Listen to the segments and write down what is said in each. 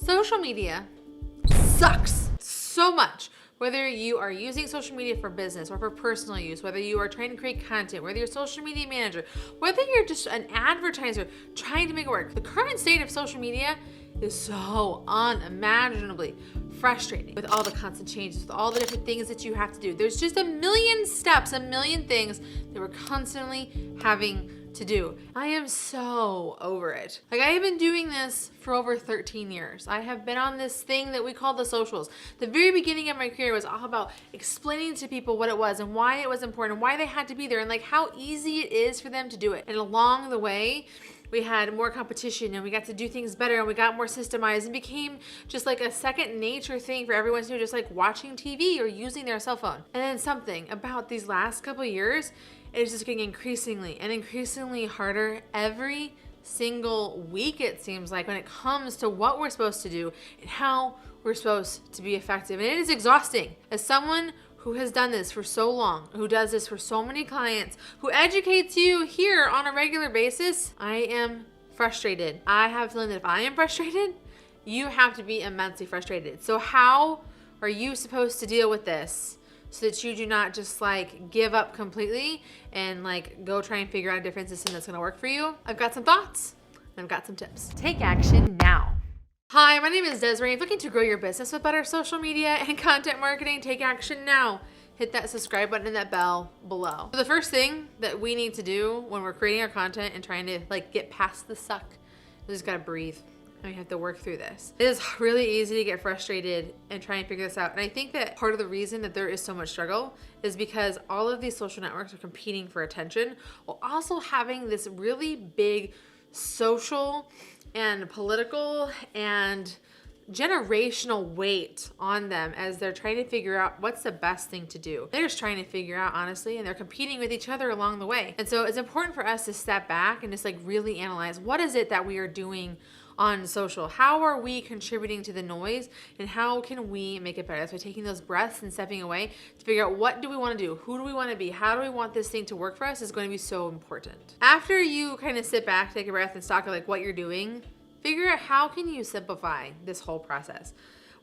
Social media sucks so much. Whether you are using social media for business or for personal use, whether you are trying to create content, whether you're a social media manager, whether you're just an advertiser trying to make it work, the current state of social media is so unimaginably frustrating with all the constant changes, with all the different things that you have to do. There's just a million steps, a million things that we're constantly having to do. I am so over it. Like, I have been doing this for over 13 years. I have been on this thing that we call the socials. The very beginning of my career was all about explaining to people what it was and why it was important and why they had to be there and like how easy it is for them to do it. And along the way, we had more competition and we got to do things better and we got more systemized and became just like a second nature thing for everyone to do, just like watching TV or using their cell phone. And then something about these last couple of years, it's just getting increasingly and increasingly harder every single week, it seems like, when it comes to what we're supposed to do and how we're supposed to be effective. And it is exhausting. As someone who has done this for so long, who does this for so many clients, who educates you here on a regular basis, I am frustrated. I have a feeling that if I am frustrated, you have to be immensely frustrated. So how are you supposed to deal with this so that you do not just like give up completely and like go try and figure out a different system that's gonna work for you? I've got some thoughts and I've got some tips. Take action now. Hi, my name is Desiree. If you're looking to grow your business with better social media and content marketing, take action now. Hit that subscribe button and that bell below. So the first thing that we need to do when we're creating our content and trying to like get past the suck, we just gotta breathe. And we have to work through this. It is really easy to get frustrated and try and figure this out. And I think that part of the reason that there is so much struggle is because all of these social networks are competing for attention while also having this really big social and political and generational weight on them as they're trying to figure out what's the best thing to do. They're just trying to figure out, honestly, and they're competing with each other along the way. And so it's important for us to step back and just like really analyze, what is it that we are doing on social? How are we contributing to the noise and how can we make it better? That's why taking those breaths and stepping away to figure out what do we want to do? Who do we want to be? How do we want this thing to work for us is going to be so important. After you kind of sit back, take a breath and stalk like what you're doing, figure out how can you simplify this whole process.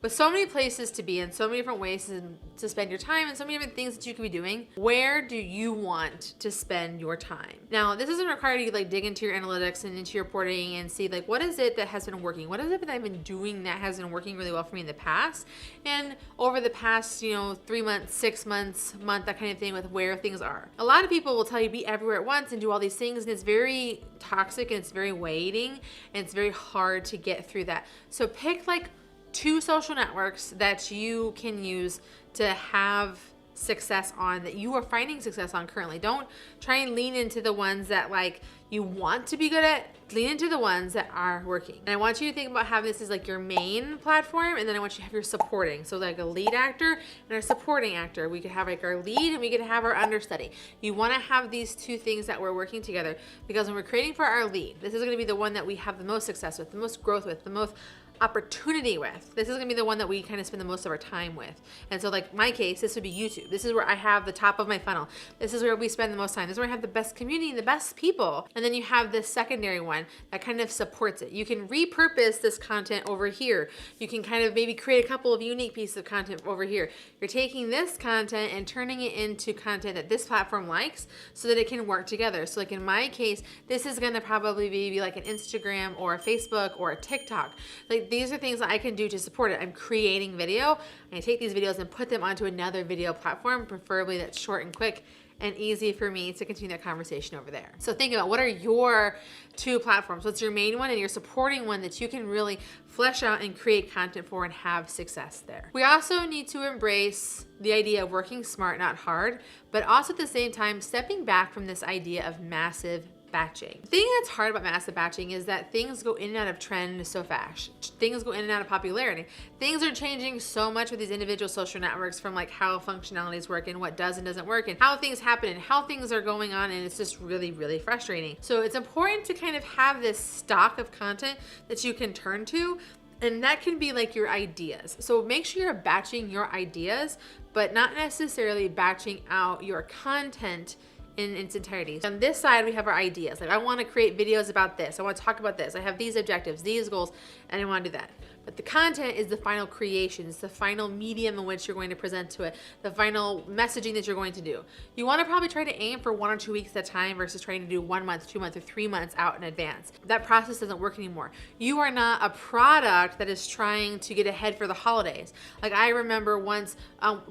With so many places to be and so many different ways to spend your time and so many different things that you could be doing, where do you want to spend your time? Now, this doesn't require you to like dig into your analytics and into your reporting and see like, what is it that has been working? What is it that I've been doing that has been working really well for me in the past? And over the past, 3 months, 6 months, month, that kind of thing, with where things are. A lot of people will tell you be everywhere at once and do all these things, and it's very toxic and it's very weighting and it's very hard to get through that. So pick like 2 social networks that you can use to have success on, that you are finding success on currently. Don't try and lean into the ones that like you want to be good at. Lean into the ones that are working. And I want you to think about having this as like your main platform, and then I want you to have your supporting. So like a lead actor and a supporting actor. We could have like our lead and we could have our understudy. You want to have these 2 things that we're working together, because when we're creating for our lead, this is going to be the one that we have the most success with, the most growth with, the most opportunity with. This is gonna be the one that we kind of spend the most of our time with. And so like my case, this would be YouTube. This is where I have the top of my funnel. This is where we spend the most time. This is where I have the best community and the best people. And then you have this secondary one that kind of supports it. You can repurpose this content over here. You can kind of maybe create a couple of unique pieces of content over here. You're taking this content and turning it into content that this platform likes so that it can work together. So like in my case, this is gonna probably be like an Instagram or a Facebook or a TikTok. Like these are things that I can do to support it. I'm creating video. I take these videos and put them onto another video platform, preferably that's short and quick and easy for me to continue that conversation over there. So think about, what are your 2 platforms? What's your main one and your supporting one that you can really flesh out and create content for and have success there? We also need to embrace the idea of working smart, not hard, but also at the same time, stepping back from this idea of massive batching. The thing that's hard about massive batching is that things go in and out of trend so fast. Things go in and out of popularity. Things are changing so much with these individual social networks, from like how functionalities work and what does and doesn't work and how things happen and how things are going on, and it's just really, really frustrating. So it's important to kind of have this stock of content that you can turn to, and that can be like your ideas. So make sure you're batching your ideas, but not necessarily batching out your content in its entirety. On this side, we have our ideas. Like, I want to create videos about this. I want to talk about this. I have these objectives, these goals, and I want to do that. But the content is the final creation. It's the final medium in which you're going to present to it, the final messaging that you're going to do. You want to probably try to aim for 1 or 2 weeks at a time versus trying to do 1 month, 2 months, or 3 months out in advance. That process doesn't work anymore. You are not a product that is trying to get ahead for the holidays. Like I remember once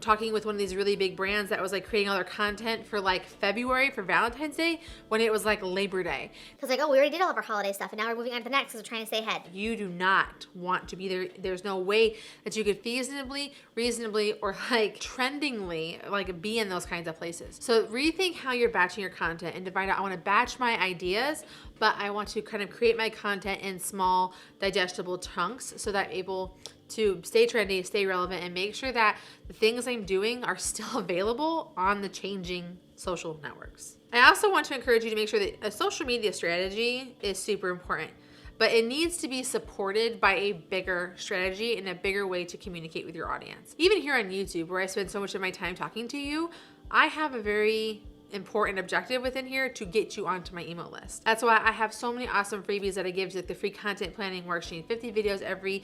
talking with one of these really big brands that was like creating all their content for like February for Valentine's Day when it was like Labor Day. Because like, oh, we already did all of our holiday stuff and now we're moving on to the next because we're trying to stay ahead. You do not want to be there. There's no way that you could reasonably, or like trendingly, like be in those kinds of places. So rethink how you're batching your content and divide out. I want to batch my ideas, but I want to kind of create my content in small, digestible chunks so that I'm able to stay trendy, stay relevant, and make sure that the things I'm doing are still available on the changing social networks. I also want to encourage you to make sure that a social media strategy is super important, but it needs to be supported by a bigger strategy and a bigger way to communicate with your audience. Even here on YouTube, where I spend so much of my time talking to you, I have a very important objective within here to get you onto my email list. That's why I have so many awesome freebies that I give, like the free content planning worksheet, 50 videos every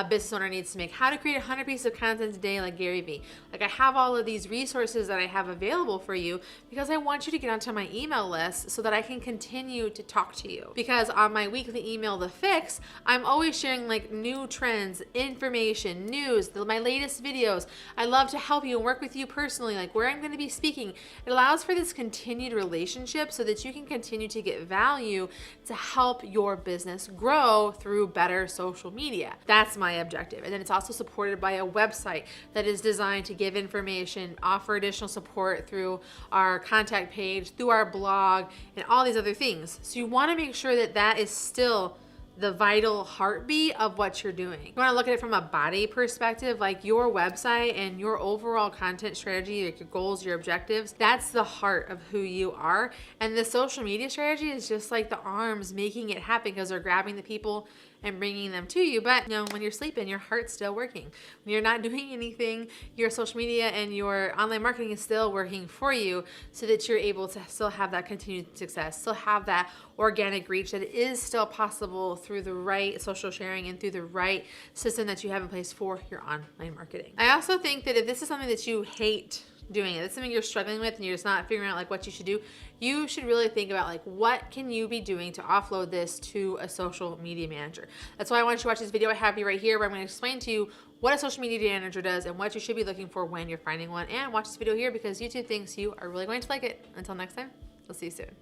business owner needs to make, how to create 100 pieces of content a day like Gary Vee. Like I have all of these resources that I have available for you because I want you to get onto my email list so that I can continue to talk to you. Because on my weekly email, The Fix, I'm always sharing like new trends, information, news, my latest videos. I love to help you and work with you personally, like where I'm going to be speaking. It allows for this continued relationship so that you can continue to get value to help your business grow through better social media. That's my objective. And then it's also supported by a website that is designed to give information, offer additional support through our contact page, through our blog, and all these other things. So you want to make sure that that is still the vital heartbeat of what you're doing. You want to look at it from a body perspective, like your website and your overall content strategy, like your goals, your objectives, that's the heart of who you are. And the social media strategy is just like the arms making it happen because they're grabbing the people and bringing them to you. But you know, when you're sleeping, your heart's still working. When you're not doing anything, your social media and your online marketing is still working for you so that you're able to still have that continued success, still have that organic reach that is still possible through the right social sharing and through the right system that you have in place for your online marketing. I also think that if this is something that you hate doing, if it's something you're struggling with and you're just not figuring out like what you should do, you should really think about like what can you be doing to offload this to a social media manager. That's why I want you to watch this video I have you right here where I'm going to explain to you what a social media manager does and what you should be looking for when you're finding one. And watch this video here because YouTube thinks you are really going to like it. Until next time, we'll see you soon.